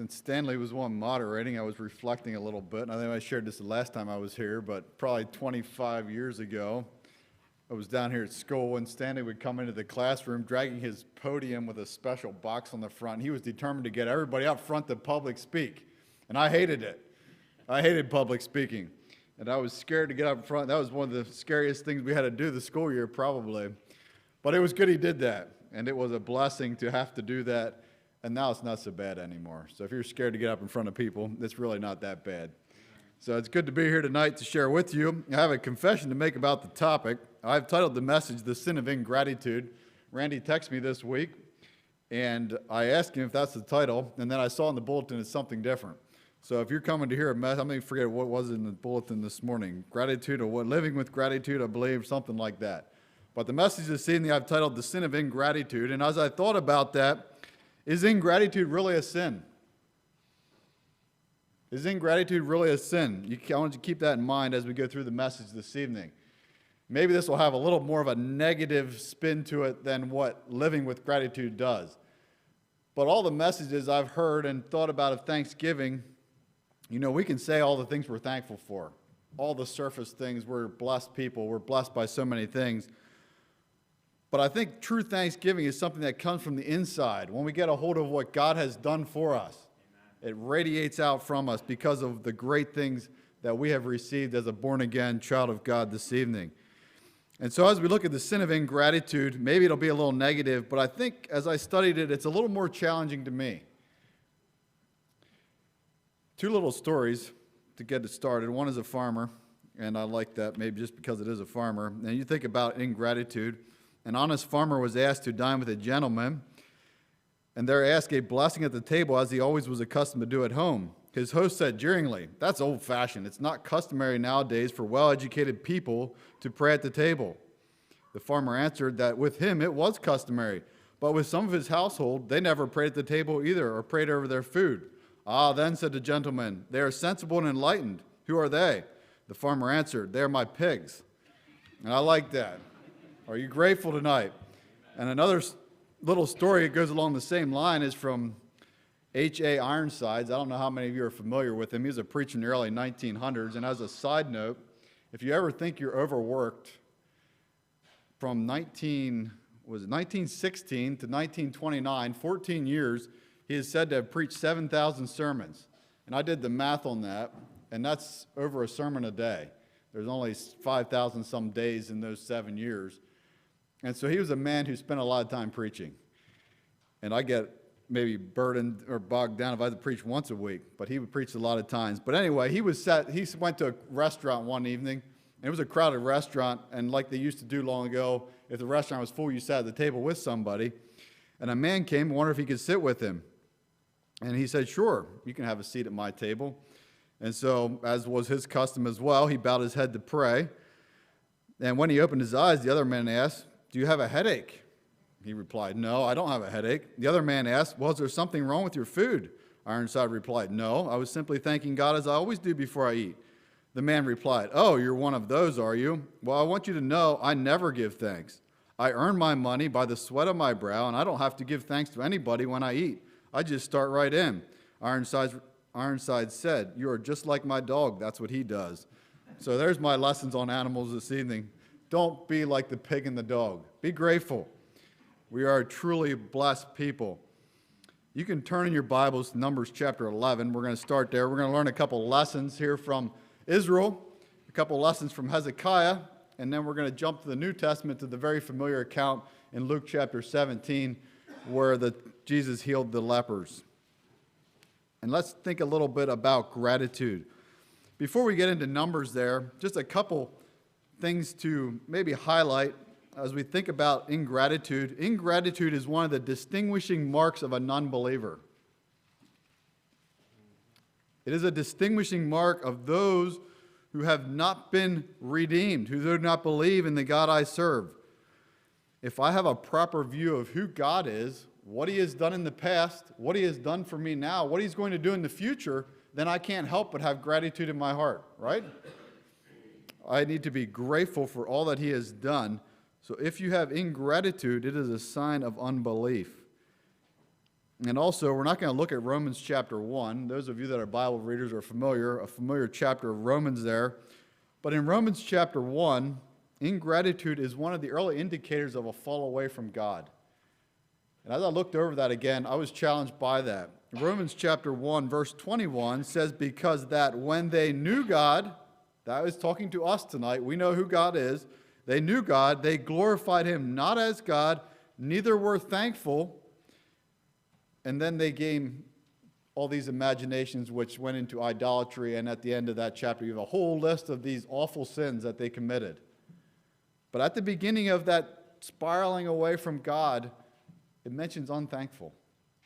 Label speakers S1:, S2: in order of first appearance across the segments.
S1: Since Stanley was one moderating, I was reflecting a little bit, and I think I shared this the last time I was here, but probably 25 years ago, I was down here at school, and Stanley would come into the classroom dragging his podium with a special box on the front. He was determined to get everybody up front to public speak, and I hated it. I hated public speaking, and I was scared to get up front. That was one of the scariest things we had to do the school year, probably. But it was good he did that, and it was a blessing to have to do that, and now it's not so bad anymore. So if you're scared to get up in front of people, it's really not that bad. So it's good to be here tonight to share with you. I have a confession to make about the topic. I've titled the message, The Sin of Ingratitude. Randy texted me this week, and I asked him if that's the title, and then I saw in the bulletin it's something different. So if you're coming to hear a message, I'm going to forget what was in the bulletin this morning. Gratitude, or what? Living with gratitude, I believe, something like that. But the message this evening I've titled The Sin of Ingratitude, and as I thought about that, is ingratitude really a sin? Is ingratitude really a sin? I want you to keep that in mind as we go through the message this evening. Maybe this will have a little more of a negative spin to it than what living with gratitude does. But all the messages I've heard and thought about of Thanksgiving, we can say all the things we're thankful for. All the surface things, we're blessed people, we're blessed by so many things. But I think true thanksgiving is something that comes from the inside. When we get a hold of what God has done for us, it radiates out from us because of the great things that we have received as a born-again child of God this evening. And so as we look at the sin of ingratitude, maybe it'll be a little negative, but I think as I studied it, it's a little more challenging to me. Two little stories to get it started. One is a farmer, and I like that maybe just because it is a farmer. And you think about ingratitude. An honest farmer was asked to dine with a gentleman, and there asked a blessing at the table as he always was accustomed to do at home. His host said jeeringly, "That's old-fashioned. It's not customary nowadays for well-educated people to pray at the table." The farmer answered that with him it was customary, but with some of his household, they never prayed at the table either or prayed over their food. "Ah, then," said the gentleman, "they are sensible and enlightened. Who are they?" The farmer answered, "They are my pigs." And I like that. Are you grateful tonight? And another little story that goes along the same line is from H.A. Ironsides. I don't know how many of you are familiar with him. He was a preacher in the early 1900s. And as a side note, if you ever think you're overworked, from 1916 to 1929, 14 years, he is said to have preached 7,000 sermons. And I did the math on that, and that's over a sermon a day. There's only 5,000 some days in those 7 years. And so he was a man who spent a lot of time preaching. And I get maybe burdened or bogged down if I had to preach once a week, but he would preach a lot of times. But anyway, he went to a restaurant one evening, and it was a crowded restaurant, and like they used to do long ago, if the restaurant was full, you sat at the table with somebody. And a man came and wondered if he could sit with him. And he said, "Sure, you can have a seat at my table." And so, as was his custom as well, he bowed his head to pray. And when he opened his eyes, the other man asked, "Do you have a headache?" He replied, "No, I don't have a headache." The other man asked, "Well, is there something wrong with your food?" Ironside replied, "No, I was simply thanking God as I always do before I eat." The man replied, "Oh, you're one of those, are you? Well, I want you to know I never give thanks. I earn my money by the sweat of my brow, and I don't have to give thanks to anybody when I eat. I just start right in." Ironside said, "You are just like my dog. That's what he does." So there's my lessons on animals this evening. Don't be like the pig and the dog. Be grateful. We are a truly blessed people. You can turn in your Bibles to Numbers chapter 11. We're going to start there. We're going to learn a couple lessons here from Israel, a couple lessons from Hezekiah, and then we're going to jump to the New Testament to the very familiar account in Luke chapter 17 where Jesus healed the lepers. And let's think a little bit about gratitude. Before we get into Numbers there, just a couple things to maybe highlight as we think about ingratitude. Ingratitude is one of the distinguishing marks of a non-believer. It is a distinguishing mark of those who have not been redeemed, who do not believe in the God I serve. If I have a proper view of who God is, what he has done in the past, what he has done for me now, what he's going to do in the future, then I can't help but have gratitude in my heart, right? I need to be grateful for all that he has done. So if you have ingratitude, it is a sign of unbelief. And also, we're not going to look at Romans chapter 1. Those of you that are Bible readers are familiar, a familiar chapter of Romans there. But in Romans chapter 1, ingratitude is one of the early indicators of a fall away from God. And as I looked over that again, I was challenged by that. Romans chapter 1, verse 21 says, because that when they knew God, that is talking to us tonight, we know who God is, they knew God, they glorified him not as God, neither were thankful. And then they gained all these imaginations which went into idolatry, and at the end of that chapter you have a whole list of these awful sins that they committed. But at the beginning of that spiraling away from God, it mentions unthankful.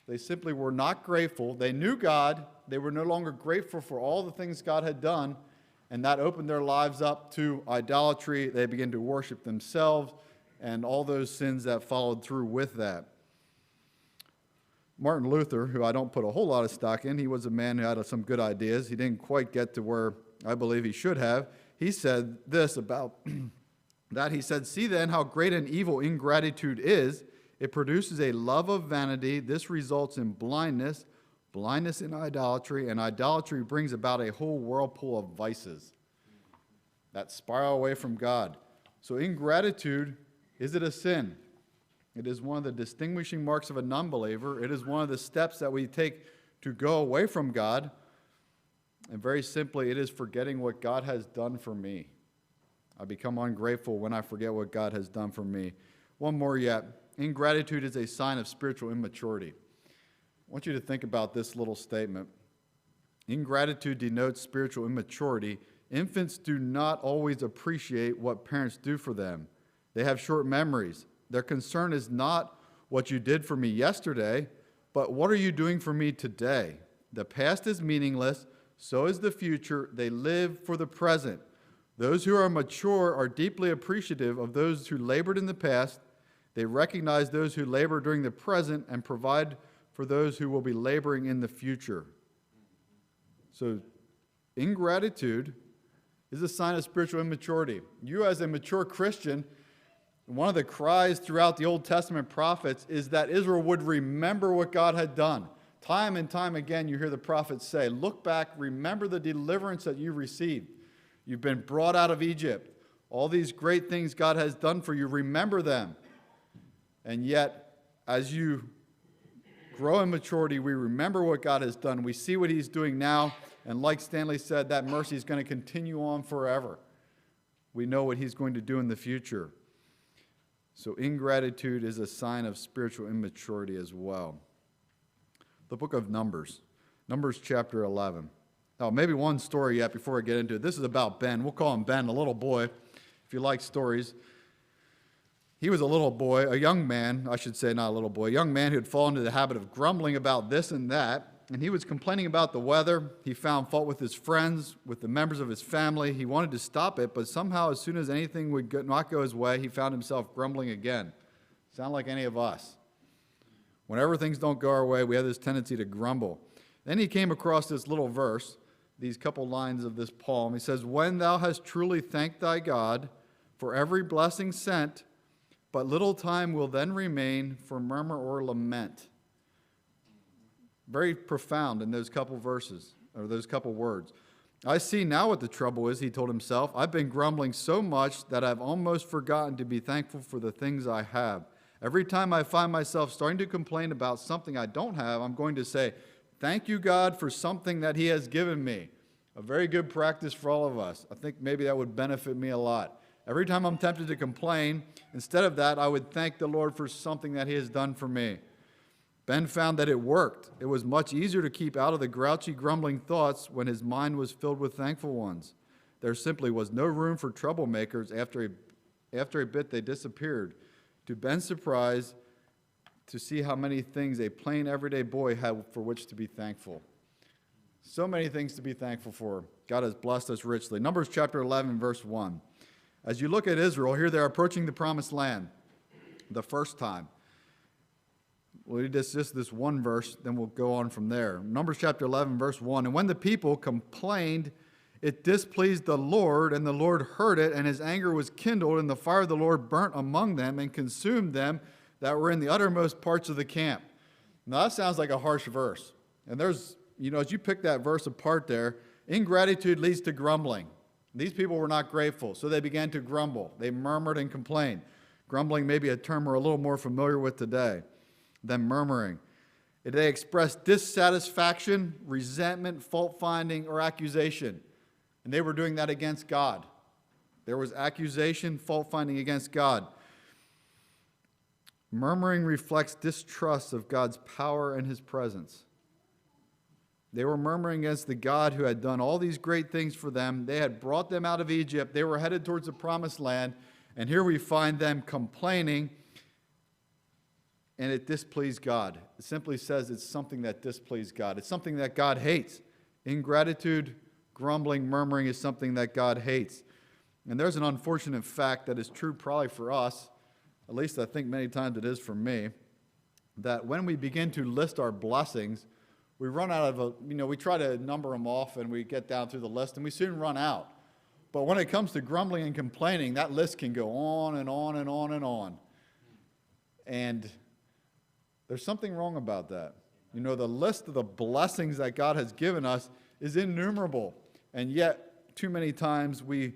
S1: They simply were not grateful. They knew God. They were no longer grateful for all the things God had done, and that opened their lives up to idolatry. They began to worship themselves and all those sins that followed through with that. Martin Luther, who I don't put a whole lot of stock in, he was a man who had some good ideas. He didn't quite get to where I believe he should have. He said this about that. He said, see then how great an evil ingratitude is. It produces a love of vanity. This results in blindness, blindness in idolatry, and idolatry brings about a whole whirlpool of vices that spiral away from God. So ingratitude, is it a sin? It is one of the distinguishing marks of a non-believer. It is one of the steps that we take to go away from God. And very simply, it is forgetting what God has done for me. I become ungrateful when I forget what God has done for me. One more yet. Ingratitude is a sign of spiritual immaturity. I want you to think about this little statement. Ingratitude denotes spiritual immaturity. Infants do not always appreciate what parents do for them. They have short memories. Their concern is not what you did for me yesterday, but what are you doing for me today? The past is meaningless, so is the future. They live for the present. Those who are mature are deeply appreciative of those who labored in the past. They recognize those who labor during the present and provide for those who will be laboring in the future. So, ingratitude is a sign of spiritual immaturity. You, as a mature Christian, one of the cries throughout the Old Testament prophets is that Israel would remember what God had done. Time and time again, you hear the prophets say, look back, remember the deliverance that you received. You've been brought out of Egypt. All these great things God has done for you, remember them. And yet, as you grow in maturity, we remember what God has done. We see what he's doing now. And like Stanley said, that mercy is going to continue on forever. We know what he's going to do in the future. So ingratitude is a sign of spiritual immaturity as well. The book of Numbers, Numbers chapter 11. Now, maybe one story yet before I get into it. This is about Ben. We'll call him Ben, a little boy, if you like stories. He was a little boy, a young man, I should say, not a little boy, a young man who had fallen into the habit of grumbling about this and that. And he was complaining about the weather. He found fault with his friends, with the members of his family. He wanted to stop it, but somehow as soon as anything would not go his way, he found himself grumbling again. Sound like any of us. Whenever things don't go our way, we have this tendency to grumble. Then he came across this little verse, these couple lines of this poem. He says, when thou hast truly thanked thy God for every blessing sent, but little time will then remain for murmur or lament. Very profound in those couple verses, or those couple words. I see now what the trouble is, he told himself. I've been grumbling so much that I've almost forgotten to be thankful for the things I have. Every time I find myself starting to complain about something I don't have, I'm going to say, thank you, God, for something that he has given me. A very good practice for all of us. I think maybe that would benefit me a lot. Every time I'm tempted to complain, instead of that, I would thank the Lord for something that he has done for me. Ben found that it worked. It was much easier to keep out of the grouchy, grumbling thoughts when his mind was filled with thankful ones. There simply was no room for troublemakers. After a bit, they disappeared. To Ben's surprise, to see how many things a plain, everyday boy had for which to be thankful. So many things to be thankful for. God has blessed us richly. Numbers chapter 11, verse 1. As you look at Israel, here they're approaching the promised land the first time. We'll read just this one verse, then we'll go on from there. Numbers chapter 11, verse 1. And when the people complained, it displeased the Lord, and the Lord heard it, and his anger was kindled, and the fire of the Lord burnt among them and consumed them that were in the uttermost parts of the camp. Now that sounds like a harsh verse. And there's, as you pick that verse apart there, ingratitude leads to grumbling. These people were not grateful, so they began to grumble. They murmured and complained. Grumbling may be a term we're a little more familiar with today than murmuring. They expressed dissatisfaction, resentment, fault-finding, or accusation. And they were doing that against God. There was accusation, fault-finding against God. Murmuring reflects distrust of God's power and his presence. They were murmuring against the God who had done all these great things for them. They had brought them out of Egypt. They were headed towards the promised land. And here we find them complaining, and it displeased God. It simply says it's something that displeased God. It's something that God hates. Ingratitude, grumbling, murmuring is something that God hates. And there's an unfortunate fact that is true probably for us, at least I think many times it is for me, that when we begin to list our blessings, we run out of we try to number them off and we get down through the list and we soon run out. But when it comes to grumbling and complaining, that list can go on and on and on and on. And there's something wrong about that. The list of the blessings that God has given us is innumerable. And yet, too many times we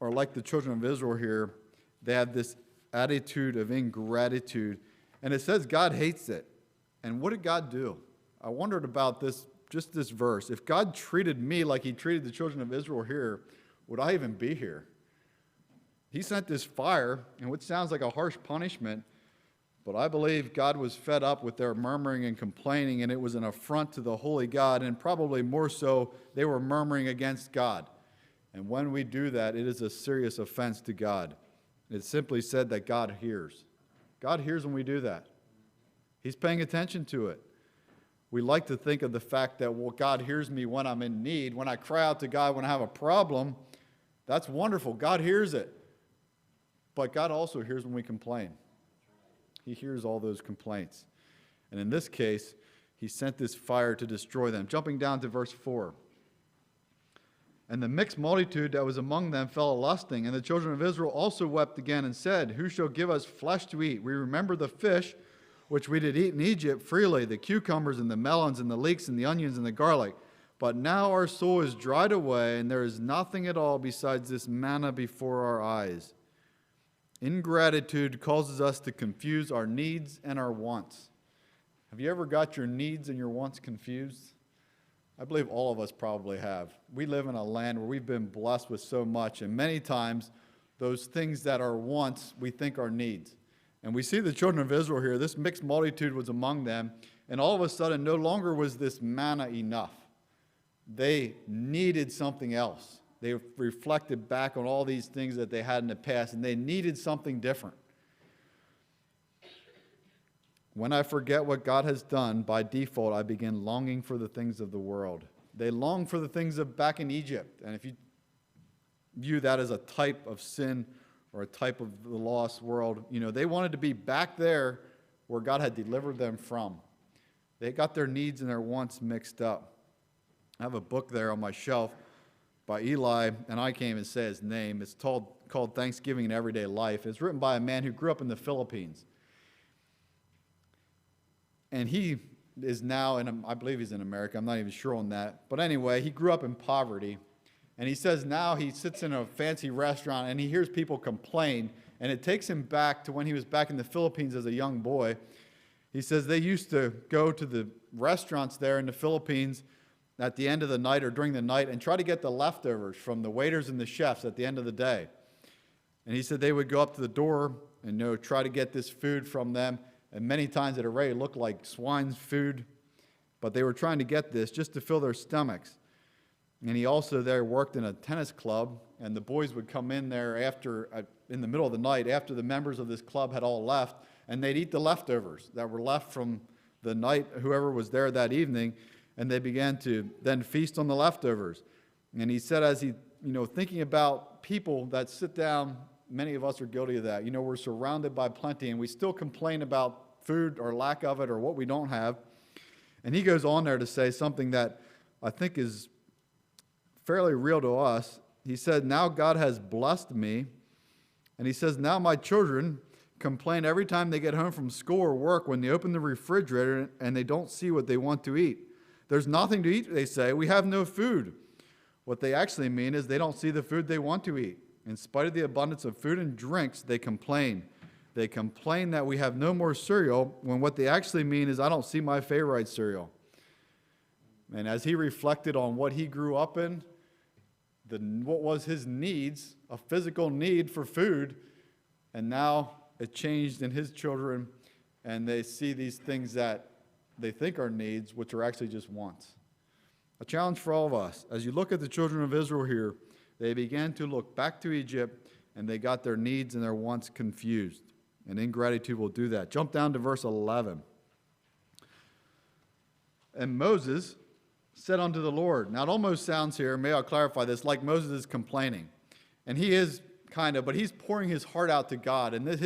S1: are like the children of Israel here. They have this attitude of ingratitude. And it says God hates it. And what did God do? I wondered about this verse. If God treated me like he treated the children of Israel here, would I even be here? He sent this fire, and which sounds like a harsh punishment, but I believe God was fed up with their murmuring and complaining, and it was an affront to the holy God, and probably more so, they were murmuring against God. And when we do that, it is a serious offense to God. It simply said that God hears. God hears when we do that. He's paying attention to it. We like to think of the fact that, God hears me when I'm in need. When I cry out to God when I have a problem, that's wonderful. God hears it. But God also hears when we complain. He hears all those complaints. And in this case, he sent this fire to destroy them. Jumping down to verse 4. And the mixed multitude that was among them fell a-lusting, and the children of Israel also wept again and said, Who shall give us flesh to eat? We remember the fish which we did eat in Egypt freely, the cucumbers and the melons and the leeks and the onions and the garlic. But now our soul is dried away, and there is nothing at all besides this manna before our eyes. Ingratitude causes us to confuse our needs and our wants. Have you ever got your needs and your wants confused? I believe all of us probably have. We live in a land where we've been blessed with so much, and many times those things that are wants we think are needs. And we see the children of Israel here. This mixed multitude was among them, and all of a sudden no longer was this manna enough. They needed something else. They reflected back on all these things that they had in the past, and they needed something different. When I forget what God has done, by default, I begin longing for the things of the world. They long for the things of back in Egypt. And if you view that as a type of sin or a type of the lost world, they wanted to be back there where God had delivered them from. They got their needs and their wants mixed up. I have a book there on my shelf by Eli, and I can't even say his name. It's called Thanksgiving in Everyday Life. It's written by a man who grew up in the Philippines. And he is now, and I believe he's in America. I'm not even sure on that. But anyway, he grew up in poverty. And he says now he sits in a fancy restaurant and he hears people complain. And it takes him back to when he was back in the Philippines as a young boy. He says they used to go to the restaurants there in the Philippines at the end of the night or during the night and try to get the leftovers from the waiters and the chefs at the end of the day. And he said they would go up to the door and try to get this food from them. And many times it already looked like swine's food, but they were trying to get this just to fill their stomachs. And he also there worked in a tennis club, and the boys would come in there in the middle of the night after the members of this club had all left, and they'd eat the leftovers that were left from the night, whoever was there that evening, and they began to then feast on the leftovers. And he said as he, thinking about people that sit down, many of us are guilty of that. We're surrounded by plenty, and we still complain about food or lack of it or what we don't have. And he goes on there to say something that I think is fairly real to us. He said, now God has blessed me. And he says, now my children complain every time they get home from school or work when they open the refrigerator and they don't see what they want to eat. There's nothing to eat, they say. We have no food. What they actually mean is they don't see the food they want to eat. In spite of the abundance of food and drinks, they complain. They complain that we have no more cereal, when what they actually mean is, I don't see my favorite cereal. And as he reflected on what he grew up in, what was his needs, a physical need for food, and now it changed in his children, and they see these things that they think are needs, which are actually just wants. A challenge for all of us. As you look at the children of Israel here, they began to look back to Egypt, and they got their needs and their wants confused. And ingratitude will do that. Jump down to verse 11. And Moses said unto the Lord. Now it almost sounds here, may I clarify this, like Moses is complaining. And he is kind of, but he's pouring his heart out to God. And this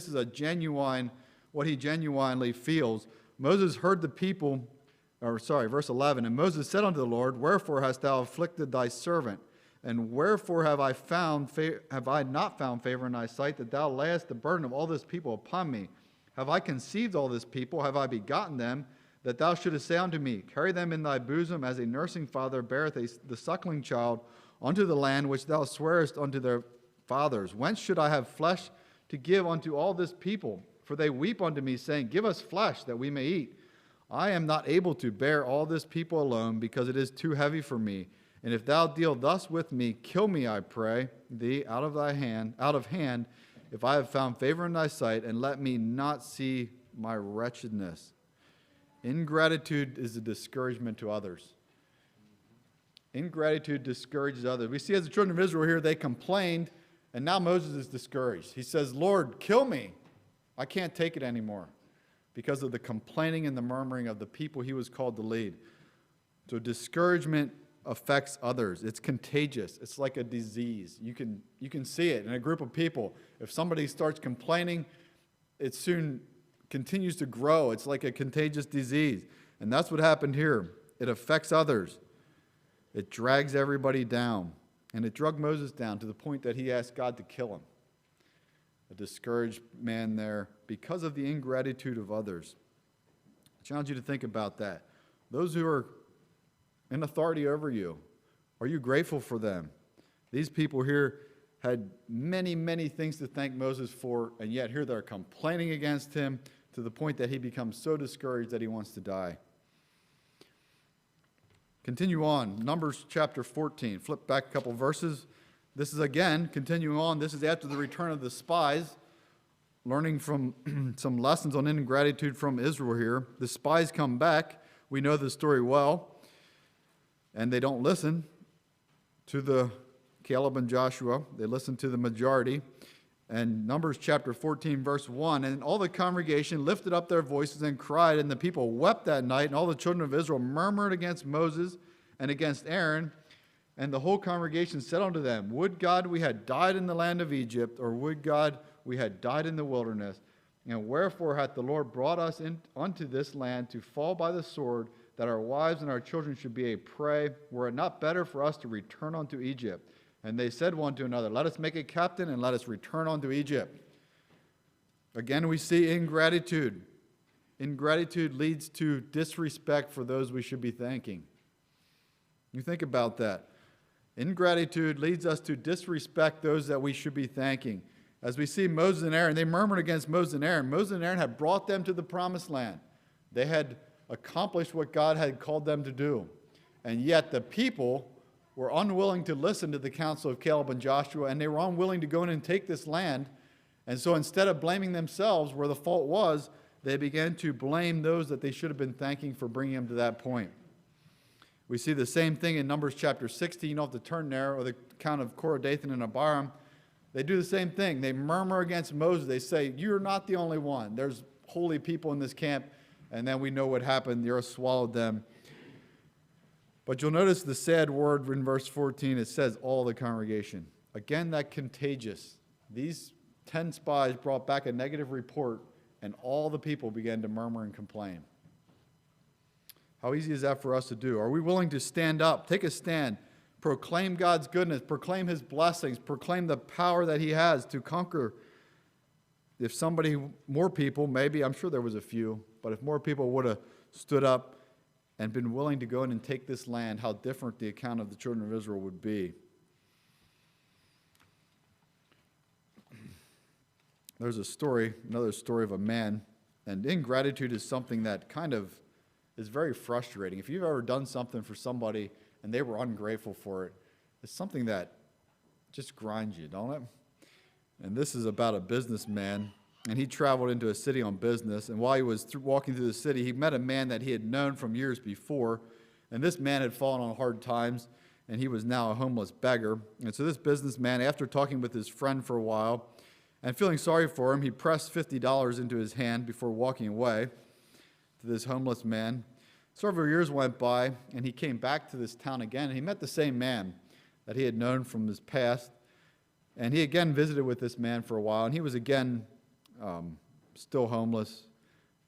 S1: is a genuine, what he genuinely feels. Moses heard the people, verse 11. And Moses said unto the Lord, wherefore hast thou afflicted thy servant? And wherefore have I not found favor in thy sight, that thou layest the burden of all this people upon me? Have I conceived all this people? Have I begotten them? That thou shouldest say unto me, carry them in thy bosom, as a nursing father beareth the suckling child, unto the land which thou swarest unto their fathers. Whence should I have flesh to give unto all this people? For they weep unto me, saying, give us flesh, that we may eat. I am not able to bear all this people alone, because it is too heavy for me. And if thou deal thus with me, kill me, I pray thee, out of hand, if I have found favor in thy sight, and let me not see my wretchedness. Ingratitude is a discouragement to others. Ingratitude discourages others. We see as the children of Israel here, they complained, and now Moses is discouraged. He says, Lord, kill me. I can't take it anymore, because of the complaining and the murmuring of the people he was called to lead. So discouragement affects others. It's contagious. It's like a disease. You can see it in a group of people. If somebody starts complaining, it soon continues to grow. It's like a contagious disease. And that's what happened here. It affects others. It drags everybody down. And it dragged Moses down to the point that he asked God to kill him. A discouraged man there because of the ingratitude of others. I challenge you to think about that. Those who are in authority over you, are you grateful for them? These people here had many, many things to thank Moses for, and yet here they're complaining against him to the point that he becomes so discouraged that he wants to die. Continue on, Numbers chapter 14. Flip back a couple verses. This is again, continuing on, this is after the return of the spies, learning from some lessons on ingratitude from Israel here. The spies come back. We know the story well. And they don't listen to the Caleb and Joshua. They listen to the majority. And Numbers chapter 14, verse 1, and all the congregation lifted up their voices and cried, and the people wept that night, and all the children of Israel murmured against Moses and against Aaron. And the whole congregation said unto them, would God we had died in the land of Egypt, or would God we had died in the wilderness? And wherefore hath the Lord brought us unto this land to fall by the sword, that our wives and our children should be a prey? Were it not better for us to return unto Egypt? And they said one to another, let us make a captain, and let us return unto Egypt. Again, we see ingratitude. Ingratitude leads to disrespect for those we should be thanking. You think about that. Ingratitude leads us to disrespect those that we should be thanking. As we see Moses and Aaron, they murmured against Moses and Aaron. Moses and Aaron had brought them to the promised land. They had accomplished what God had called them to do. And yet the people were unwilling to listen to the counsel of Caleb and Joshua, and they were unwilling to go in and take this land. And so instead of blaming themselves where the fault was, they began to blame those that they should have been thanking for bringing them to that point. We see the same thing in Numbers chapter 16. You don't have to turn there, or the account of Korah, Dathan, and Abiram. They do the same thing. They murmur against Moses. They say, you're not the only one. There's holy people in this camp. And then we know what happened. The earth swallowed them. But you'll notice the sad word in verse 14. It says, all the congregation. Again, that contagious. These 10 spies brought back a negative report, and all the people began to murmur and complain. How easy is that for us to do? Are we willing to stand up, take a stand, proclaim God's goodness, proclaim his blessings, proclaim the power that he has to conquer if somebody, more people, maybe, I'm sure there was a few, but if more people would have stood up and been willing to go in and take this land, how different the account of the children of Israel would be. There's a story, another story of a man, and ingratitude is something that kind of is very frustrating. If you've ever done something for somebody and they were ungrateful for it, it's something that just grinds you, don't it? And this is about a businessman, and he traveled into a city on business, and while he was walking through the city, he met a man that he had known from years before, and this man had fallen on hard times, and he was now a homeless beggar. And so this businessman, after talking with his friend for a while, and feeling sorry for him, he pressed $50 into his hand before walking away to this homeless man. Several years went by, and he came back to this town again, and he met the same man that he had known from his past. And he again visited with this man for a while, and he was again still homeless,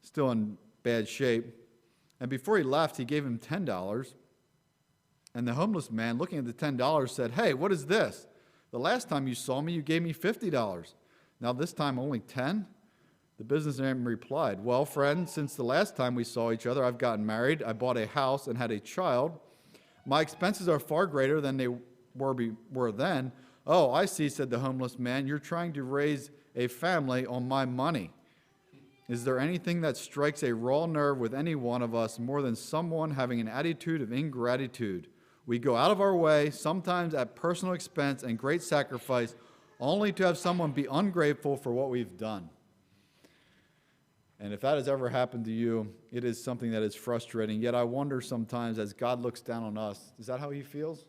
S1: still in bad shape. And before he left, he gave him $10. And the homeless man, looking at the $10, said, "Hey, what is this? The last time you saw me, you gave me $50. Now this time only 10?" The businessman replied, "Well, friend, since the last time we saw each other, I've gotten married, I bought a house, and had a child. My expenses are far greater than they were then." "Oh, I see," said the homeless man. "You're trying to raise a family on my money. Is there anything that strikes a raw nerve with any one of us more than someone having an attitude of ingratitude? We go out of our way, sometimes at personal expense and great sacrifice, only to have someone be ungrateful for what we've done." And if that has ever happened to you, it is something that is frustrating. Yet I wonder sometimes, as God looks down on us, is that how he feels?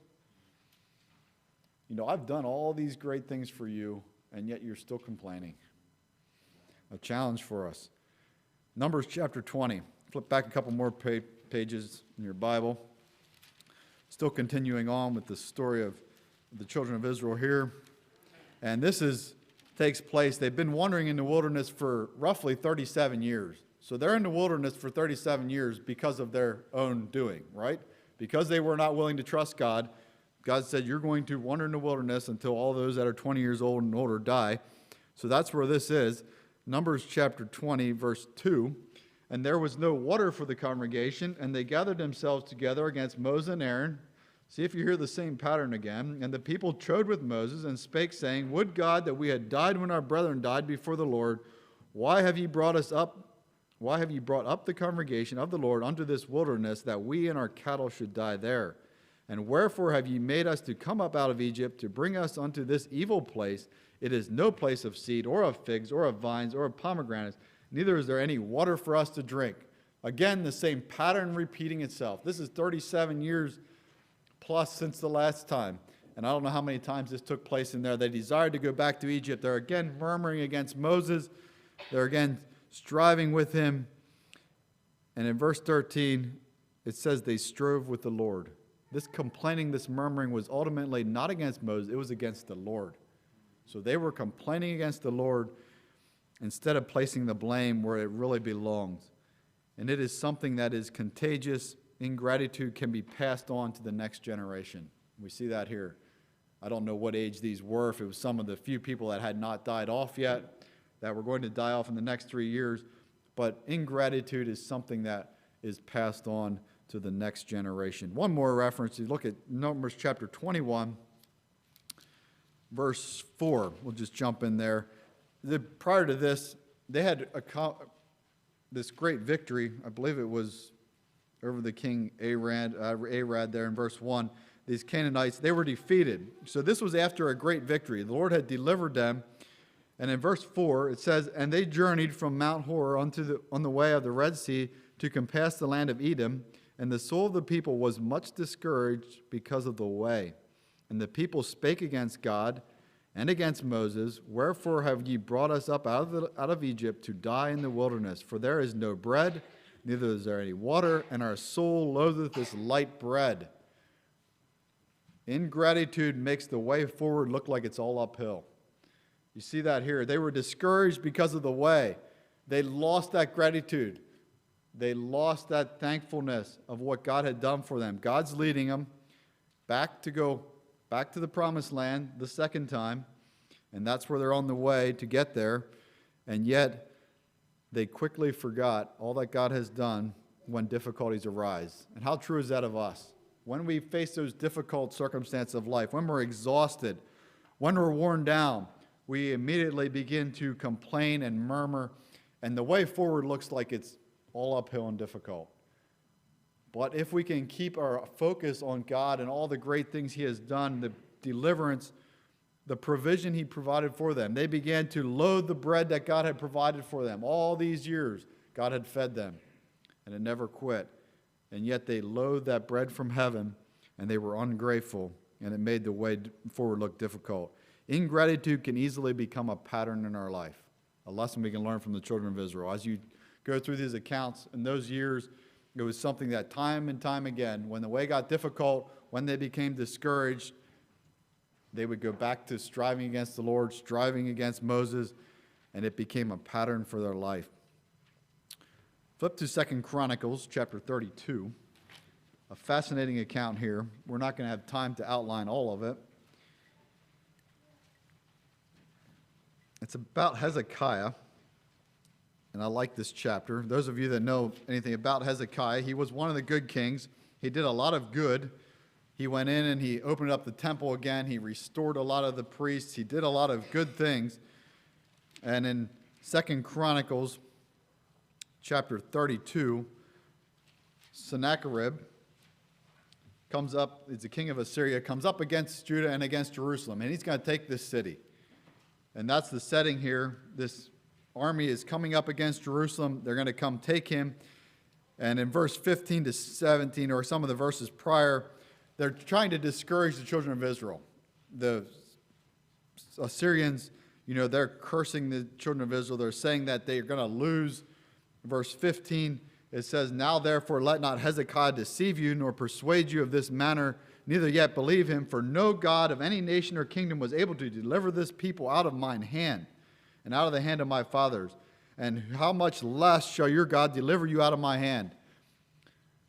S1: You know, I've done all these great things for you, and yet you're still complaining. A challenge for us. Numbers chapter 20. Flip back a couple more pages in your Bible. Still continuing on with the story of the children of Israel here. And this takes place, they've been wandering in the wilderness for roughly 37 years. So they're in the wilderness for 37 years because of their own doing, right? Because they were not willing to trust God. God said, "You're going to wander in the wilderness until all those that are 20 years old and older die." So that's where this is. Numbers chapter 20, verse 2. "And there was no water for the congregation, and they gathered themselves together against Moses and Aaron." See if you hear the same pattern again. "And the people chode with Moses and spake, saying, Would God that we had died when our brethren died before the Lord. Why have ye brought up the congregation of the Lord unto this wilderness, that we and our cattle should die there? And wherefore have ye made us to come up out of Egypt, to bring us unto this evil place? It is no place of seed, or of figs, or of vines, or of pomegranates, neither is there any water for us to drink." Again, the same pattern repeating itself. This is 37 years plus since the last time. And I don't know how many times this took place in there. They desired to go back to Egypt. They're again murmuring against Moses. They're again striving with him. And in verse 13, it says they strove with the Lord. This complaining, this murmuring was ultimately not against Moses, it was against the Lord. So they were complaining against the Lord instead of placing the blame where it really belongs. And it is something that is contagious. Ingratitude can be passed on to the next generation. We see that here. I don't know what age these were, if it was some of the few people that had not died off yet, that were going to die off in the next 3 years. But ingratitude is something that is passed on to the next generation. One more reference. You look at Numbers chapter 21, verse 4. We'll just jump in there. Prior to this, they had this great victory. I believe it was over the king Arad there in verse 1. These Canaanites, they were defeated. So this was after a great victory. The Lord had delivered them. And in verse 4, it says, "And they journeyed from Mount Hor on the way of the Red Sea to compass the land of Edom. And the soul of the people was much discouraged because of the way. And the people spake against God and against Moses, Wherefore have ye brought us up out of Egypt to die in the wilderness? For there is no bread, neither is there any water, and our soul loatheth this light bread." Ingratitude makes the way forward look like it's all uphill. You see that here. They were discouraged because of the way. They lost that gratitude. They lost that thankfulness of what God had done for them. God's leading them back to the promised land the second time, and that's where they're on the way to get there. And yet, they quickly forgot all that God has done when difficulties arise. And how true is that of us? When we face those difficult circumstances of life, when we're exhausted, when we're worn down, we immediately begin to complain and murmur, and the way forward looks like it's all uphill and difficult. But if we can keep our focus on God and all the great things He has done, the deliverance, the provision He provided for them, they began to loathe the bread that God had provided for them. All these years, God had fed them, and it never quit. And yet they loathed that bread from heaven, and they were ungrateful, and it made the way forward look difficult. Ingratitude can easily become a pattern in our life, a lesson we can learn from the children of Israel. As you go through these accounts, in those years, it was something that time and time again, when the way got difficult, when they became discouraged, they would go back to striving against the Lord, striving against Moses, and it became a pattern for their life. Flip to 2 Chronicles chapter 32. A fascinating account here. We're not going to have time to outline all of it. It's about Hezekiah, and I like this chapter. Those of you that know anything about Hezekiah, he was one of the good kings. He did a lot of good. He went in and he opened up the temple again. He restored a lot of the priests. He did a lot of good things. And in 2 Chronicles chapter 32, Sennacherib comes up, he's the king of Assyria, comes up against Judah and against Jerusalem, and he's going to take this city. And that's the setting here. This army is coming up against Jerusalem. They're going to come take him. And in verse 15 to 17, or some of the verses prior, they're trying to discourage the children of Israel. The Assyrians, they're cursing the children of Israel. They're saying that they're going to lose. Verse 15, it says, "Now therefore let not Hezekiah deceive you, nor persuade you of this manner, neither yet believe him, for no God of any nation or kingdom was able to deliver this people out of mine hand, and out of the hand of my fathers. And how much less shall your God deliver you out of my hand?"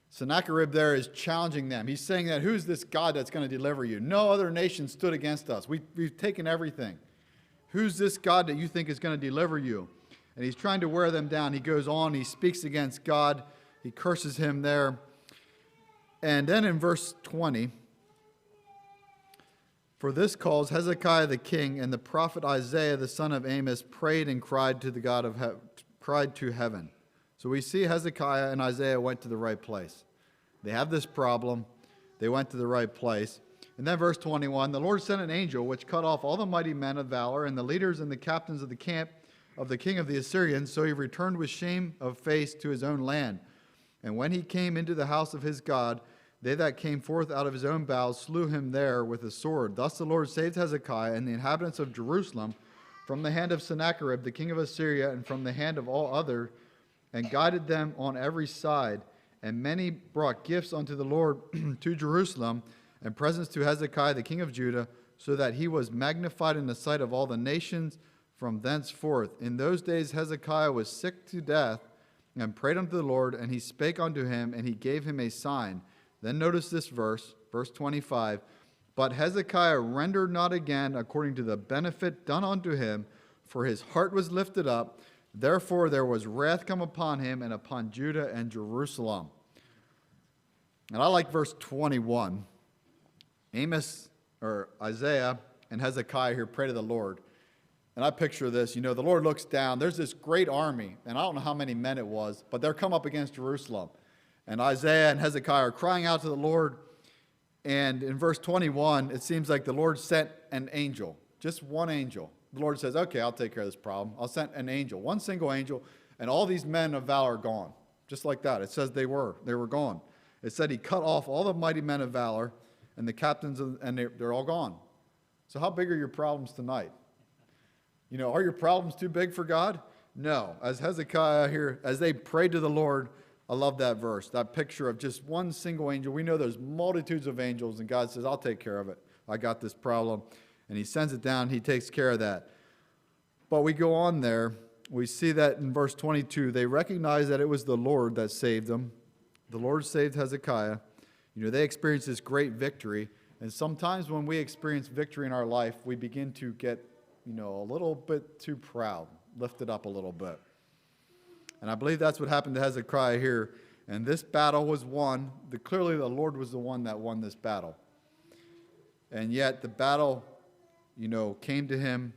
S1: Sennacherib there is challenging them. He's saying that, who's this God that's going to deliver you? No other nation stood against us. We've taken everything. Who's this God that you think is going to deliver you? And he's trying to wear them down. He goes on, he speaks against God. He curses him there. And then in verse 20, "For this cause Hezekiah the king and the prophet Isaiah the son of Amos prayed and cried to the God of cried to heaven." So we see Hezekiah and Isaiah went to the right place. They have this problem. They went to the right place. And then verse 21, "The Lord sent an angel which cut off all the mighty men of valor and the leaders and the captains of the camp of the king of the Assyrians. So he returned with shame of face to his own land. And when he came into the house of his God, they that came forth out of his own bowels slew him there with a sword. Thus the Lord saved Hezekiah and the inhabitants of Jerusalem from the hand of Sennacherib, the king of Assyria, and from the hand of all other, and guided them on every side. And many brought gifts unto the Lord to Jerusalem, and presents to Hezekiah the king of Judah, so that he was magnified in the sight of all the nations from thenceforth. In those days Hezekiah was sick to death, and prayed unto the Lord, and he spake unto him, and he gave him a sign." Then notice this verse 25. "But Hezekiah rendered not again according to the benefit done unto him, for his heart was lifted up. Therefore there was wrath come upon him and upon Judah and Jerusalem." And I like verse 21. Isaiah and Hezekiah here pray to the Lord. And I picture this, the Lord looks down. There's this great army, and I don't know how many men it was, but they're come up against Jerusalem. And Isaiah and Hezekiah are crying out to the Lord. And in verse 21, it seems like the Lord sent an angel, just one angel. The Lord says, "Okay, I'll take care of this problem. I'll send an angel, one single angel, and all these men of valor are gone." Just like that. It says they were gone. It said he cut off all the mighty men of valor and the captains, and they're all gone. So how big are your problems tonight? Are your problems too big for God? No. As Hezekiah here, as they prayed to the Lord, I love that verse, that picture of just one single angel. We know there's multitudes of angels, and God says, "I'll take care of it. I got this problem." And he sends it down. He takes care of that. But we go on there. We see that in verse 22, they recognize that it was the Lord that saved them. The Lord saved Hezekiah. They experienced this great victory. And sometimes when we experience victory in our life, we begin to get, a little bit too proud. lifted up a little bit. And I believe that's what happened to Hezekiah here. And this battle was won. Clearly the Lord was the one that won this battle. And yet the battle, came to him.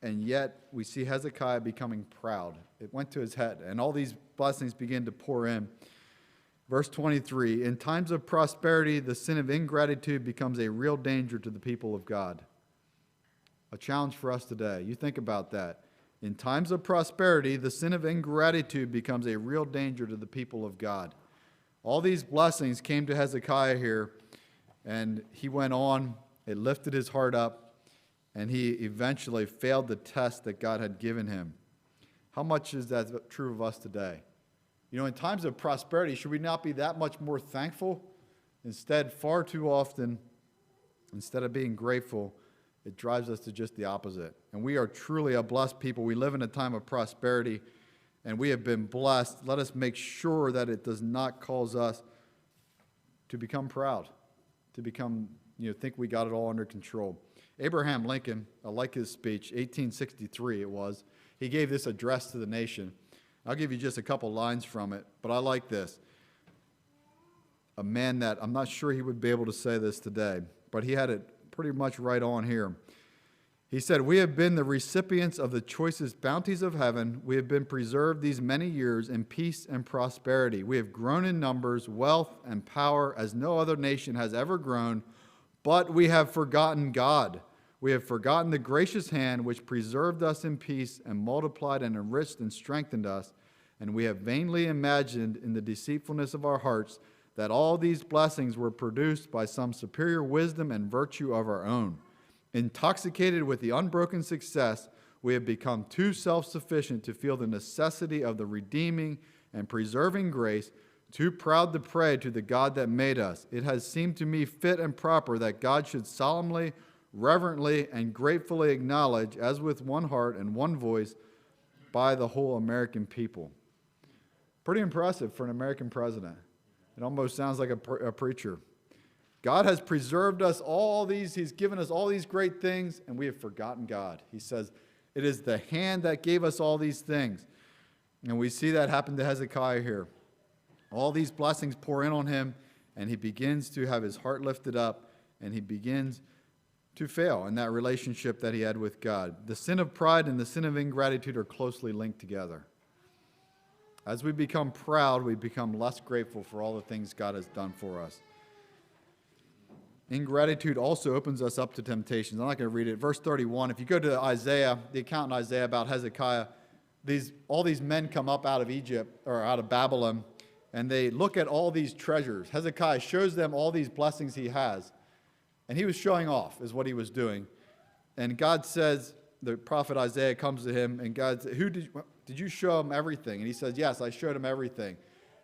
S1: And yet we see Hezekiah becoming proud. It went to his head. And all these blessings began to pour in. Verse 23, in times of prosperity, the sin of ingratitude becomes a real danger to the people of God. A challenge for us today. You think about that. In times of prosperity, the sin of ingratitude becomes a real danger to the people of God. All these blessings came to Hezekiah here, and he went on. It lifted his heart up, and he eventually failed the test that God had given him. How much is that true of us today? In times of prosperity, should we not be that much more thankful? Instead, far too often, instead of being grateful, it drives us to just the opposite. And we are truly a blessed people. We live in a time of prosperity, and we have been blessed. Let us make sure that it does not cause us to become proud, to become, think we got it all under control. Abraham Lincoln, I like his speech, 1863 it was. He gave this address to the nation. I'll give you just a couple lines from it, but I like this. A man that, I'm not sure he would be able to say this today, but he had it pretty much right on here. He said, we have been the recipients of the choicest bounties of heaven. We have been preserved these many years in peace and prosperity. We have grown in numbers, wealth, and power as no other nation has ever grown, but we have forgotten God. We have forgotten the gracious hand which preserved us in peace and multiplied and enriched and strengthened us, and we have vainly imagined in the deceitfulness of our hearts that all these blessings were produced by some superior wisdom and virtue of our own. Intoxicated with the unbroken success, we have become too self-sufficient to feel the necessity of the redeeming and preserving grace, too proud to pray to the God that made us. It has seemed to me fit and proper that God should solemnly, reverently, and gratefully acknowledge, as with one heart and one voice, by the whole American people. Pretty impressive for an American president. It almost sounds like a preacher. God has preserved us all these, he's given us all these great things, and we have forgotten God. He says, it is the hand that gave us all these things. And we see that happen to Hezekiah here. All these blessings pour in on him, and he begins to have his heart lifted up, and he begins to fail in that relationship that he had with God. The sin of pride and the sin of ingratitude are closely linked together. As we become proud, we become less grateful for all the things God has done for us. Ingratitude also opens us up to temptations. I'm not going to read it. Verse 31, if you go to Isaiah, the account in Isaiah about Hezekiah, all these men come up out of Egypt, or out of Babylon, and they look at all these treasures. Hezekiah shows them all these blessings he has. And he was showing off, is what he was doing. And God says, the prophet Isaiah comes to him, and God says, did you show him everything? And he says, yes, I showed him everything.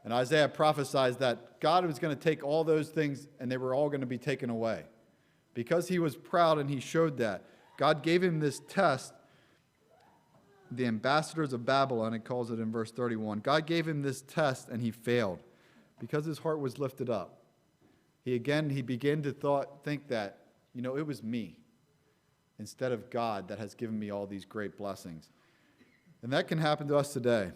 S1: And Isaiah prophesies that God was going to take all those things, and they were all going to be taken away. Because he was proud and he showed that, God gave him this test. The ambassadors of Babylon, it calls it in verse 31. God gave him this test, and he failed because his heart was lifted up. He began to think that, it was me instead of God that has given me all these great blessings. And that can happen to us today.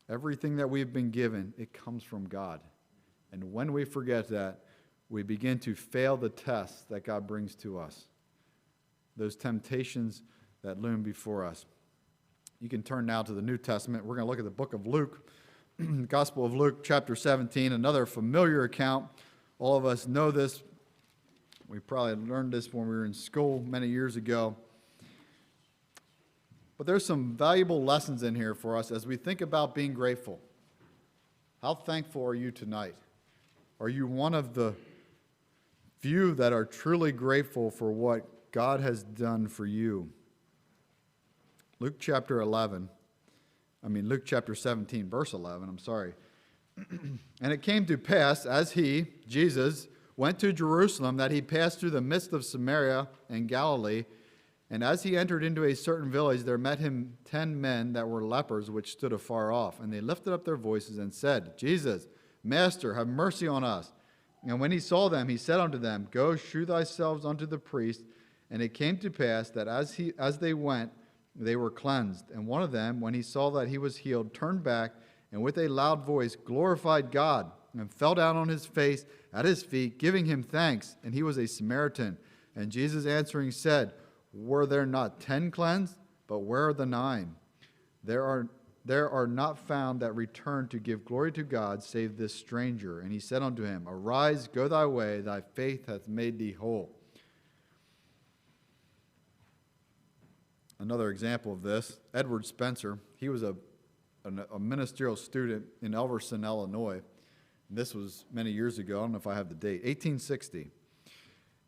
S1: Everything that we've been given, it comes from God. And when we forget that, we begin to fail the tests that God brings to us, those temptations that loom before us. You can turn now to the New Testament. We're going to look at the book of Luke, Gospel of Luke, chapter 17, another familiar account. All of us know this. We probably learned this when we were in school many years ago. But there's some valuable lessons in here for us as we think about being grateful. How thankful are you tonight? Are you one of the few that are truly grateful for what God has done for you? Luke chapter 17, verse 11, I'm sorry. And it came to pass, as he, Jesus, went to Jerusalem, that he passed through the midst of Samaria and Galilee. And as he entered into a certain village, there met him 10 men that were lepers, which stood afar off. And they lifted up their voices and said, Jesus, Master, have mercy on us. And when he saw them, he said unto them, Go, shew thyselves unto the priest. And it came to pass that as they went, they were cleansed. And one of them, when he saw that he was healed, turned back and with a loud voice glorified God and fell down on his face at his feet, giving him thanks. And he was a Samaritan. And Jesus answering said, Were there not 10 cleansed? But where are the 9? There are not found that return to give glory to God, save this stranger. And he said unto him, Arise, go thy way, thy faith hath made thee whole. Another example of this, Edward Spencer. He was a ministerial student in Elverson, Illinois. And this was many years ago. I don't know if I have the date, 1860.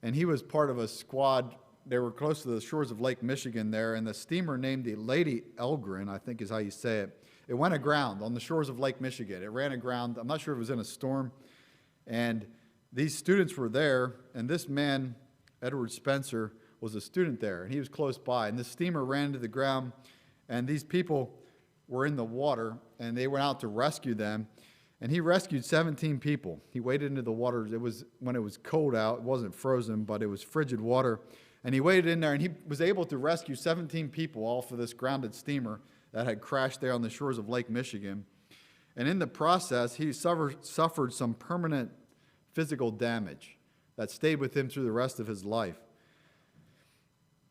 S1: And he was part of a squad. They were close to the shores of Lake Michigan there, and the steamer named the Lady Elgin, I think is how you say it. It went aground on the shores of Lake Michigan. It ran aground. I'm not sure if it was in a storm. And these students were there, and this man, Edward Spencer, was a student there, and he was close by. And the steamer ran to the ground, and these people were in the water, and they went out to rescue them. And he rescued 17 people. He waded into the water. It was when it was cold out. It wasn't frozen, but it was frigid water. And he waded in there, and he was able to rescue 17 people off of this grounded steamer that had crashed there on the shores of Lake Michigan. And in the process, he suffered some permanent physical damage that stayed with him through the rest of his life.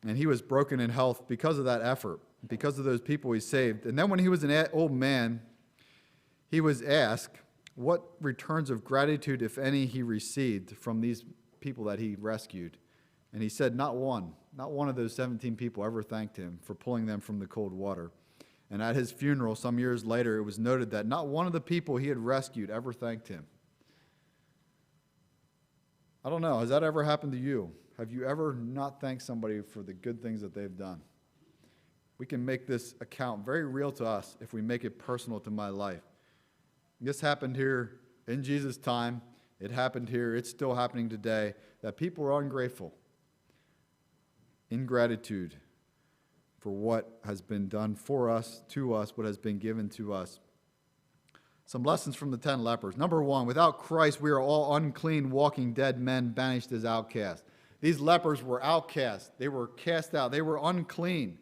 S1: And he was broken in health because of that effort, because of those people he saved. And then when he was an old man, he was asked what returns of gratitude, if any, he received from these people that he rescued. And he said not one. Not one of those 17 people ever thanked him for pulling them from the cold water. And at his funeral some years later, it was noted that not one of the people he had rescued ever thanked him. I don't know, has that ever happened to you? Have you ever not thanked somebody for the good things that they've done? We can make this account very real to us if we make it personal to my life. This happened here in Jesus' time. It happened here. It's still happening today, that people are ungrateful, ingratitude for what has been done for us, to us, what has been given to us. Some lessons from the 10 lepers. Number 1, without Christ, we are all unclean, walking dead men, banished as outcasts. These lepers were outcasts. They were cast out. They were unclean.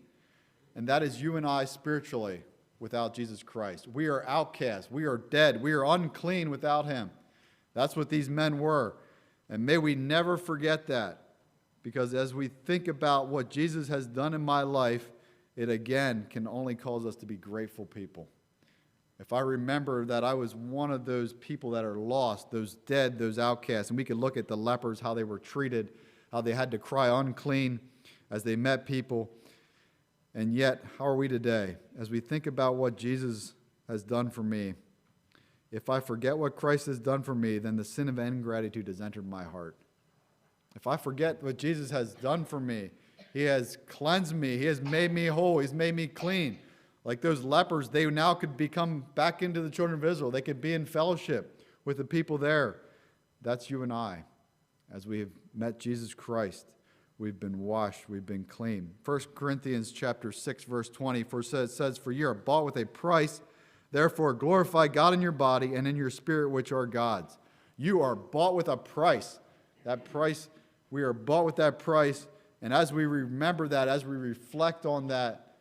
S1: And that is you and I spiritually without Jesus Christ. We are outcasts. We are dead. We are unclean without him. That's what these men were. And may we never forget that. Because as we think about what Jesus has done in my life, it again can only cause us to be grateful people. If I remember that I was one of those people that are lost, those dead, those outcasts, and we could look at the lepers, how they were treated, how they had to cry unclean as they met people. And yet, how are we today? As we think about what Jesus has done for me, if I forget what Christ has done for me, then the sin of ingratitude has entered my heart. If I forget what Jesus has done for me, he has cleansed me, he has made me whole, he's made me clean. Like those lepers, they now could become back into the children of Israel. They could be in fellowship with the people there. That's you and I. As we have met Jesus Christ, we've been washed, we've been clean. 1 Corinthians chapter 6, verse 20, for it says, For you are bought with a price, therefore glorify God in your body and in your spirit, which are God's. You are bought with a price. That price, we are bought with that price. And as we remember that, as we reflect on that,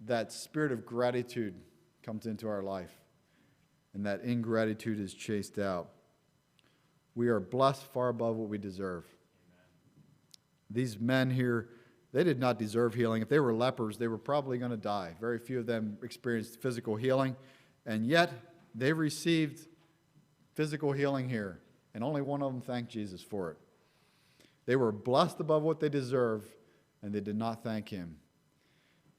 S1: that spirit of gratitude comes into our life. And that ingratitude is chased out. We are blessed far above what we deserve. These men here, they did not deserve healing. If they were lepers, they were probably going to die. Very few of them experienced physical healing, and yet they received physical healing here, and only one of them thanked Jesus for it. They were blessed above what they deserve, and they did not thank him.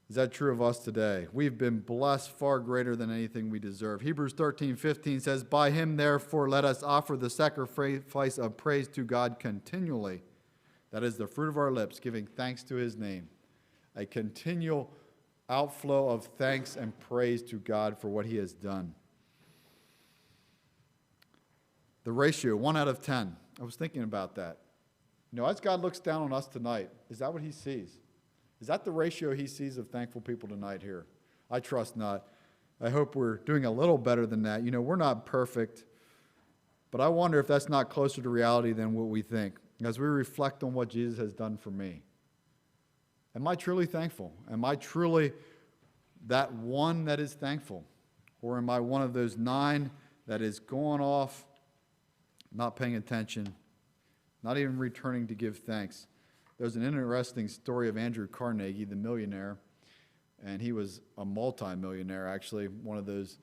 S1: Is that true of us today? We've been blessed far greater than anything we deserve. Hebrews 13:15 says, By him, therefore, let us offer the sacrifice of praise to God continually. That is the fruit of our lips, giving thanks to his name. A continual outflow of thanks and praise to God for what he has done. The ratio, 1 out of 10. I was thinking about that. You know, as God looks down on us tonight, is that what he sees? Is that the ratio he sees of thankful people tonight here? I trust not. I hope we're doing a little better than that. You know, we're not perfect, but I wonder if that's not closer to reality than what we think. As we reflect on what Jesus has done for me, Am I truly thankful? Am I truly that one that is thankful? Or am I one of those 9 that is going off, not paying attention, not even returning to give thanks? There's an interesting story of Andrew Carnegie, the millionaire, and he was a multi-millionaire, actually, one of those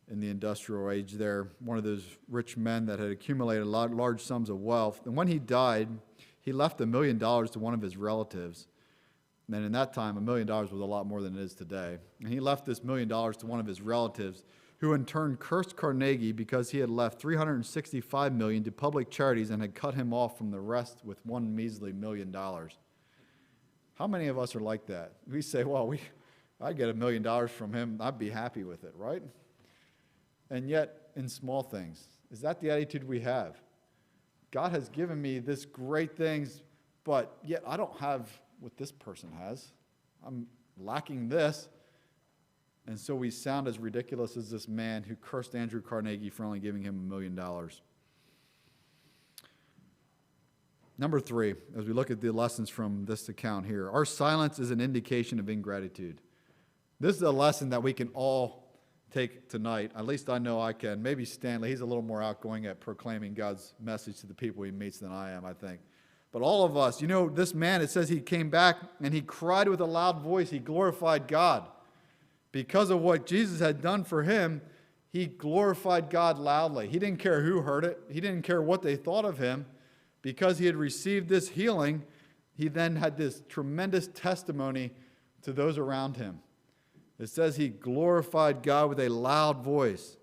S1: in the industrial age there, one of those rich men that had accumulated large sums of wealth. And when he died, he left $1 million to one of his relatives. And in that time, $1 million was a lot more than it is today. And he left this $1 million to one of his relatives, who in turn cursed Carnegie because he had left $365 million to public charities and had cut him off from the rest with one measly $1 million. How many of us are like that? We say, well, I get $1 million from him, I'd be happy with it, right? And yet, in small things, is that the attitude we have? God has given me this great things, but yet I don't have what this person has. I'm lacking this. And so we sound as ridiculous as this man who cursed Andrew Carnegie for only giving him $1 million. Number 3, as we look at the lessons from this account here, our silence is an indication of ingratitude. This is a lesson that we can all take tonight. At least I know I can. Maybe Stanley, he's a little more outgoing at proclaiming God's message to the people he meets than I am, I think. But all of us, this man, it says he came back and he cried with a loud voice. He glorified God. Because of what Jesus had done for him, he glorified God loudly. He didn't care who heard it. He didn't care what they thought of him. Because he had received this healing, he then had this tremendous testimony to those around him. It says he glorified God with a loud voice.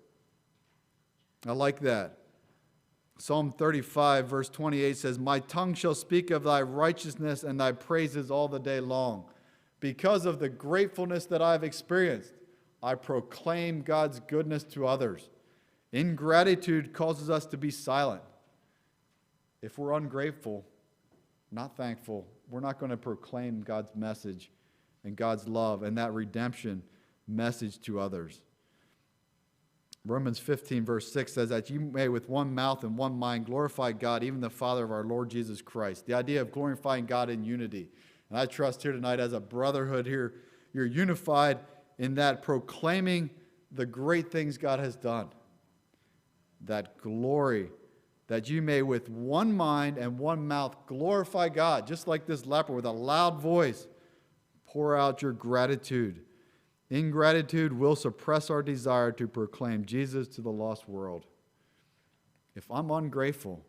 S1: I like that. Psalm 35, verse 28 says, "My tongue shall speak of thy righteousness and thy praises all the day long." Because of the gratefulness that I've experienced, I proclaim God's goodness to others. Ingratitude causes us to be silent. If we're ungrateful, not thankful, we're not going to proclaim God's message and God's love and that redemption message to others. Romans 15, verse 6 says that you may with one mouth and one mind glorify God, even the Father of our Lord Jesus Christ. The idea of glorifying God in unity. And I trust here tonight as a brotherhood here, you're unified in that proclaiming the great things God has done. That glory, that you may with one mind and one mouth glorify God, just like this leper with a loud voice, pour out your gratitude. Ingratitude will suppress our desire to proclaim Jesus to the lost world. If I'm ungrateful,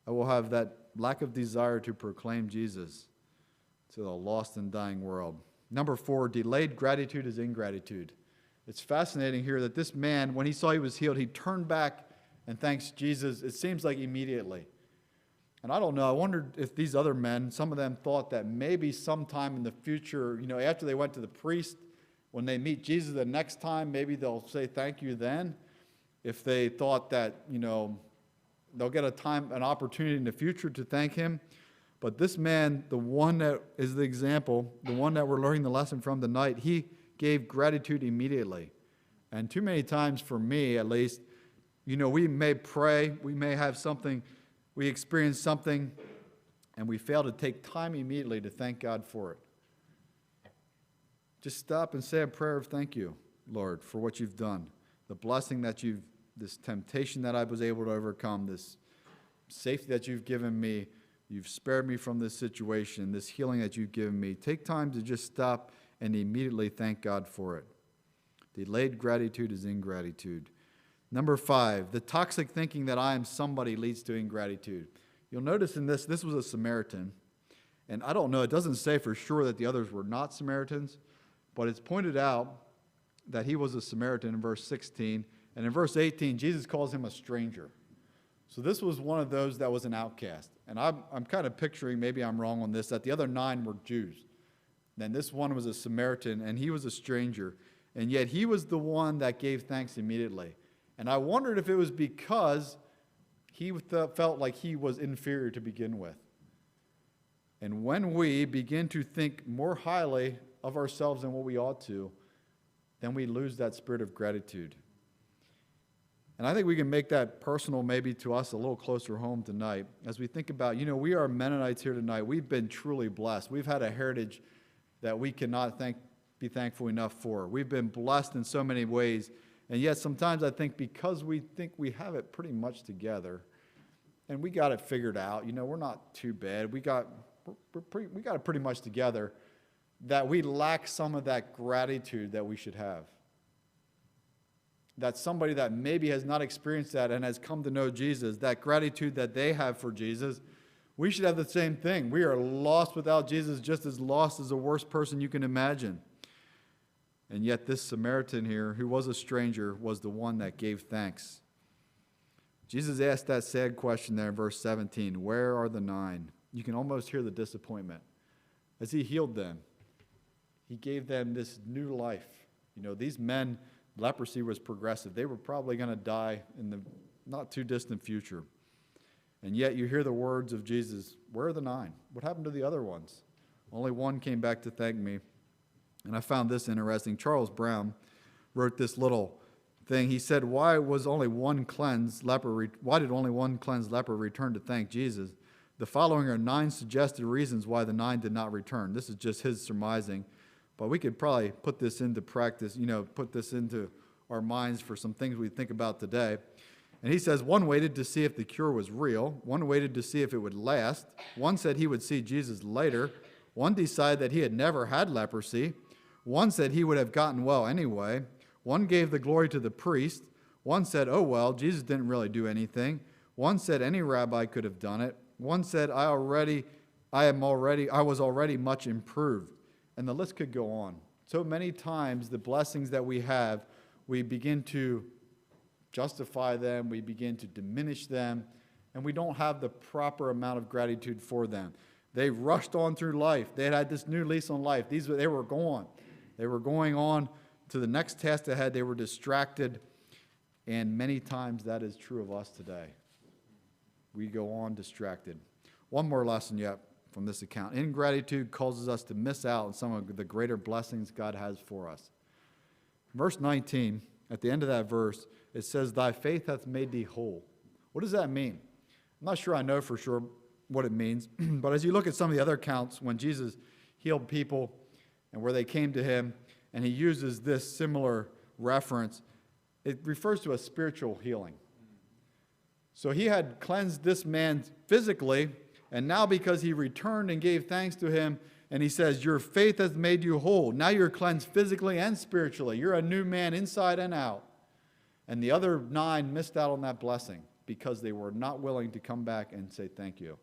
S1: I will have that lack of desire to proclaim Jesus to the lost and dying world. Number 4, delayed gratitude is ingratitude. It's fascinating here that this man, when he saw he was healed, he turned back and thanks Jesus, it seems like immediately. And I don't know, I wondered if these other men, some of them thought that maybe sometime in the future, after they went to the priest, when they meet Jesus the next time, maybe they'll say thank you then. If they thought that, they'll get an opportunity in the future to thank him. But this man, the one that is the example, the one that we're learning the lesson from tonight, he gave gratitude immediately. And too many times for me, at least, we may pray, we may have something, we experience something, and we fail to take time immediately to thank God for it. Just stop and say a prayer of thank you, Lord, for what you've done. The blessing that this temptation that I was able to overcome, this safety that you've given me, you've spared me from this situation, this healing that you've given me. Take time to just stop and immediately thank God for it. Delayed gratitude is ingratitude. Number 5, the toxic thinking that I am somebody leads to ingratitude. You'll notice in this was a Samaritan. And I don't know, it doesn't say for sure that the others were not Samaritans, but it's pointed out that he was a Samaritan in verse 16. And in verse 18, Jesus calls him a stranger. So this was one of those that was an outcast. And I'm kind of picturing, maybe I'm wrong on this, that the other 9 were Jews. Then this one was a Samaritan, and he was a stranger. And yet he was the one that gave thanks immediately. And I wondered if it was because he felt like he was inferior to begin with. And when we begin to think more highly of ourselves than what we ought to, then we lose that spirit of gratitude. And I think we can make that personal maybe to us a little closer home tonight as we think about, we are Mennonites here tonight. We've been truly blessed. We've had a heritage that we cannot be thankful enough for. We've been blessed in so many ways, and yet sometimes I think because we think we have it pretty much together, and we got it figured out, we're not too bad. We got it pretty much together, that we lack some of that gratitude that we should have. That somebody that maybe has not experienced that and has come to know Jesus, that gratitude that they have for Jesus, we should have the same thing. We are lost without Jesus, just as lost as the worst person you can imagine. And yet this Samaritan here, who was a stranger, was the one that gave thanks. Jesus asked that sad question there in verse 17, where are the 9? You can almost hear the disappointment. As he healed them, he gave them this new life. These men, leprosy was progressive. They were probably going to die in the not too distant future. And yet you hear the words of Jesus, where are the 9? What happened to the other ones? Only one came back to thank me. And I found this interesting. Charles Brown wrote this little thing. He said, why did only one cleansed leper return to thank Jesus? The following are 9 suggested reasons why the 9 did not return. This is just his surmising, but we could probably put this into practice, put this into our minds for some things we think about today. And he says, one waited to see if the cure was real. One waited to see if it would last. One said he would see Jesus later. One decided that he had never had leprosy. One said he would have gotten well anyway. One gave the glory to the priest. One said, oh well, Jesus didn't really do anything. One said any rabbi could have done it. One said, I was already much improved. And the list could go on. So many times the blessings that we have, we begin to justify them, we begin to diminish them, and we don't have the proper amount of gratitude for them. They rushed on through life. They had this new lease on life. They were gone. They were going on to the next task ahead. They were distracted, and many times that is true of us today. We go on distracted. One more lesson yet from this account. Ingratitude causes us to miss out on some of the greater blessings God has for us. Verse 19, at the end of that verse, it says, thy faith hath made thee whole. What does that mean? I'm not sure I know for sure what it means, but as you look at some of the other accounts when Jesus healed people and where they came to him, and he uses this similar reference, it refers to a spiritual healing. So he had cleansed this man physically, and now because he returned and gave thanks to him, and he says, your faith has made you whole. Now you're cleansed physically and spiritually. You're a new man inside and out. And the other 9 missed out on that blessing because they were not willing to come back and say thank you.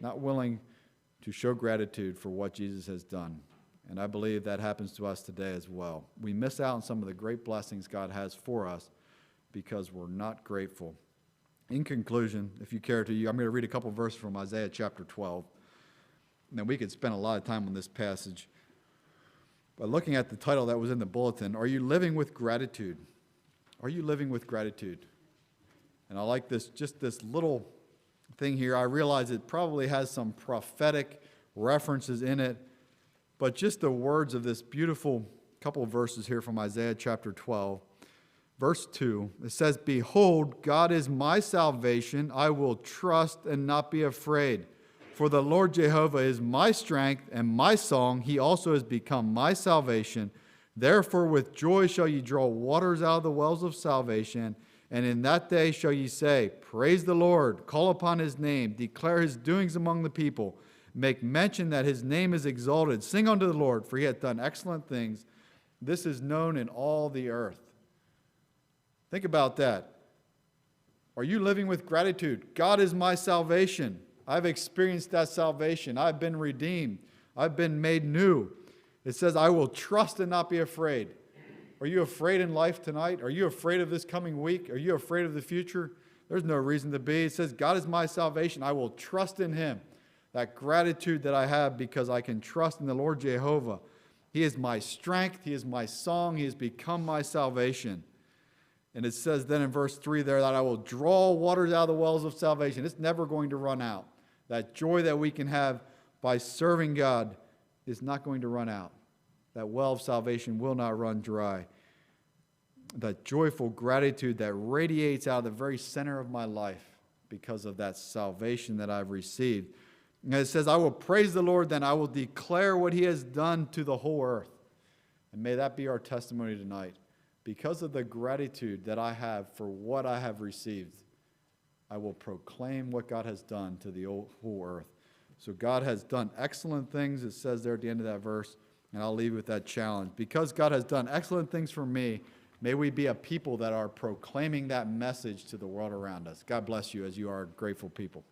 S1: Not willing to show gratitude for what Jesus has done. And I believe that happens to us today as well. We miss out on some of the great blessings God has for us because we're not grateful. In conclusion, if you care to, I'm going to read a couple verses from Isaiah chapter 12. Now, we could spend a lot of time on this passage. But looking at the title that was in the bulletin, are you living with gratitude? Are you living with gratitude? And I like this, just this little thing here. I realize it probably has some prophetic references in it, but just the words of this beautiful couple of verses here from Isaiah chapter 12. Verse 2, it says, behold, God is my salvation. I will trust and not be afraid. For the Lord Jehovah is my strength and my song. He also has become my salvation. Therefore with joy shall ye draw waters out of the wells of salvation. And in that day shall ye say, praise the Lord, call upon his name, declare his doings among the people. Make mention that his name is exalted. Sing unto the Lord, for he hath done excellent things. This is known in all the earth. Think about that. Are you living with gratitude? God is my salvation. I've experienced that salvation. I've been redeemed. I've been made new. It says, I will trust and not be afraid. Are you afraid in life tonight? Are you afraid of this coming week? Are you afraid of the future? There's no reason to be. It says, God is my salvation. I will trust in him. That gratitude that I have because I can trust in the Lord Jehovah. He is my strength. He is my song. He has become my salvation. And it says then in verse 3 there that I will draw waters out of the wells of salvation. It's never going to run out. That joy that we can have by serving God is not going to run out. That well of salvation will not run dry. That joyful gratitude that radiates out of the very center of my life because of that salvation that I've received. And it says, I will praise the Lord, then I will declare what he has done to the whole earth. And may that be our testimony tonight. Because of the gratitude that I have for what I have received, I will proclaim what God has done to the whole earth. So God has done excellent things, it says there at the end of that verse, and I'll leave you with that challenge. Because God has done excellent things for me, may we be a people that are proclaiming that message to the world around us. God bless you as you are grateful people.